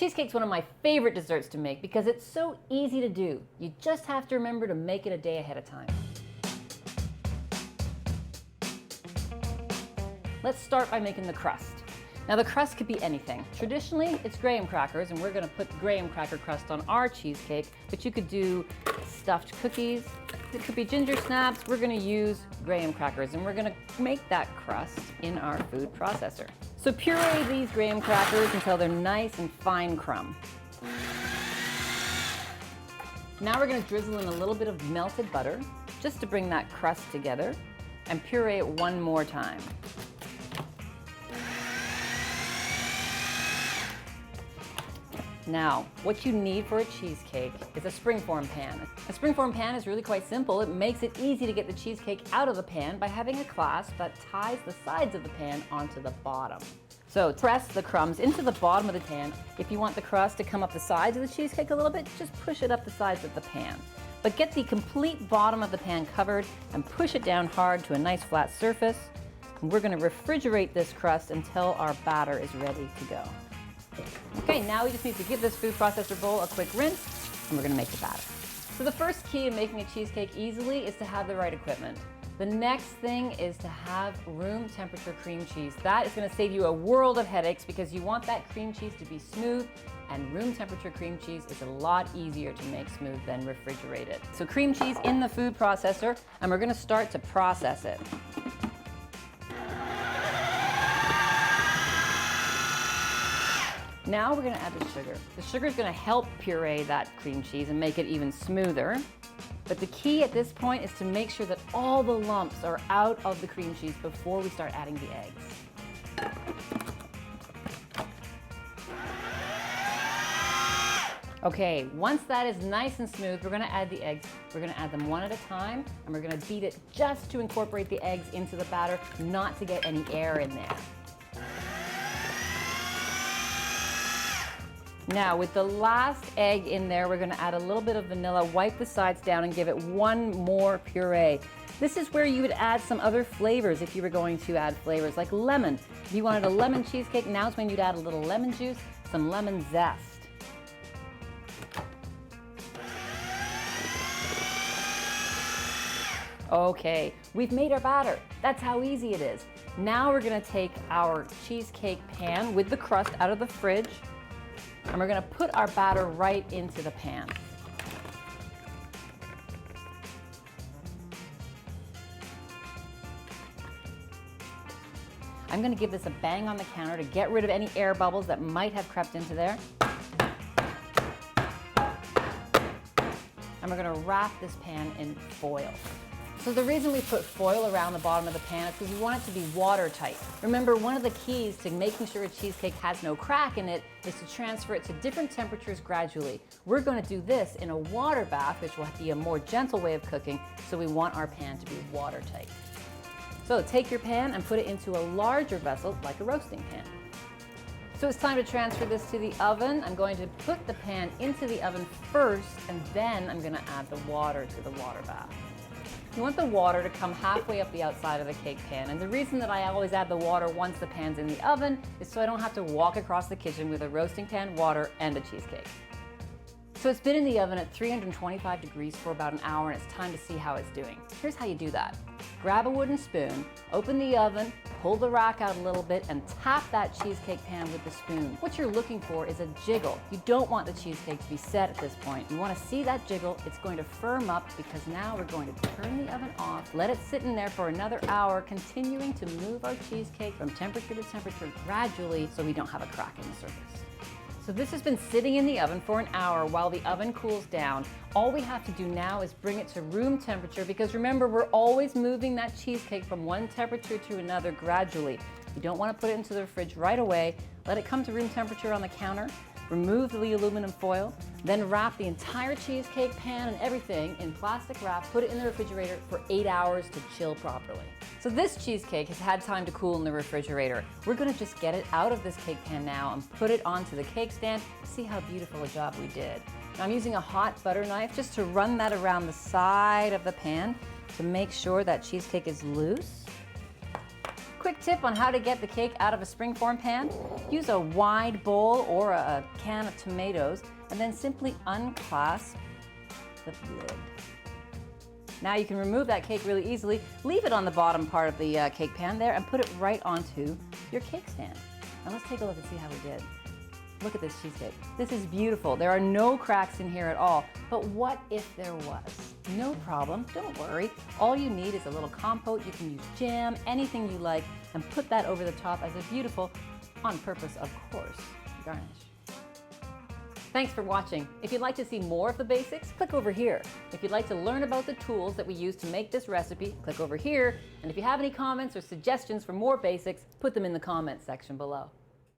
Cheesecake's one of my favorite desserts to make because it's so easy to do. You just have to remember to make it a day ahead of time. Let's start by making the crust. Now the crust could be anything. Traditionally, it's graham crackers, and we're gonna put graham cracker crust on our cheesecake, but you could do stuffed cookies. It could be ginger snaps. We're gonna use graham crackers, and we're gonna make that crust in our food processor. So puree these graham crackers until they're nice and fine crumb. Now we're gonna drizzle in a little bit of melted butter, just to bring that crust together, and puree it one more time. Now, what you need for a cheesecake is a springform pan. A springform pan is really quite simple. It makes it easy to get the cheesecake out of the pan by having a clasp that ties the sides of the pan onto the bottom. So press the crumbs into the bottom of the pan. If you want the crust to come up the sides of the cheesecake a little bit, just push it up the sides of the pan. But get the complete bottom of the pan covered and push it down hard to a nice flat surface. And we're going to refrigerate this crust until our batter is ready to go. Okay, now we just need to give this food processor bowl a quick rinse, and we're going to make the batter. So the first key to making a cheesecake easily is to have the right equipment. The next thing is to have room temperature cream cheese. That is going to save you a world of headaches because you want that cream cheese to be smooth, and room temperature cream cheese is a lot easier to make smooth than refrigerated. So cream cheese in the food processor, and we're going to start to process it. Now we're going to add the sugar. The sugar is going to help puree that cream cheese and make it even smoother. But the key at this point is to make sure that all the lumps are out of the cream cheese before we start adding the eggs. Okay, once that is nice and smooth, we're going to add the eggs. We're going to add them one at a time, and we're going to beat it just to incorporate the eggs into the batter, not to get any air in there. Now, with the last egg in there, we're going to add a little bit of vanilla, wipe the sides down, and give it one more puree. This is where you would add some other flavors if you were going to add flavors, like lemon. If you wanted a lemon cheesecake, now's when you'd add a little lemon juice, some lemon zest. Okay, we've made our batter. That's how easy it is. Now we're going to take our cheesecake pan with the crust out of the fridge, and we're going to put our batter right into the pan. I'm going to give this a bang on the counter to get rid of any air bubbles that might have crept into there. And we're going to wrap this pan in foil. So the reason we put foil around the bottom of the pan is because we want it to be watertight. Remember, one of the keys to making sure a cheesecake has no crack in it is to transfer it to different temperatures gradually. We're going to do this in a water bath, which will be a more gentle way of cooking, so we want our pan to be watertight. So take your pan and put it into a larger vessel, like a roasting pan. So it's time to transfer this to the oven. I'm going to put the pan into the oven first, and then I'm going to add the water to the water bath. You want the water to come halfway up the outside of the cake pan, and the reason that I always add the water once the pan's in the oven is so I don't have to walk across the kitchen with a roasting pan, water, and a cheesecake. So it's been in the oven at 325 degrees for about an hour, and it's time to see how it's doing. Here's how you do that. Grab a wooden spoon, open the oven, pull the rack out a little bit, and tap that cheesecake pan with the spoon. What you're looking for is a jiggle. You don't want the cheesecake to be set at this point. You want to see that jiggle. It's going to firm up because now we're going to turn the oven off, let it sit in there for another hour, continuing to move our cheesecake from temperature to temperature gradually so we don't have a crack in the surface. So this has been sitting in the oven for an hour while the oven cools down. All we have to do now is bring it to room temperature, because remember, we're always moving that cheesecake from one temperature to another gradually. You don't want to put it into the fridge right away. Let it come to room temperature on the counter. Remove the aluminum foil, then wrap the entire cheesecake pan and everything in plastic wrap, put it in the refrigerator for 8 hours to chill properly. So this cheesecake has had time to cool in the refrigerator. We're going to just get it out of this cake pan now and put it onto the cake stand. See how beautiful a job we did. Now I'm using a hot butter knife just to run that around the side of the pan to make sure that cheesecake is loose. Quick quick tip on how to get the cake out of a springform pan. Use a wide bowl or a can of tomatoes and then simply unclasp the lid. Now you can remove that cake really easily. Leave it on the bottom part of the cake pan there and put it right onto your cake stand. Now let's take a look and see how we did. Look at this cheesecake. This is beautiful. There are no cracks in here at all. But what if there was? No problem, don't worry. All you need is a little compote. You can use jam, anything you like, and put that over the top as a beautiful, on purpose of course, garnish. Thanks for watching. If you'd like to see more of the basics, click over here. If you'd like to learn about the tools that we use to make this recipe, click over here. And if you have any comments or suggestions for more basics, put them in the comments section below.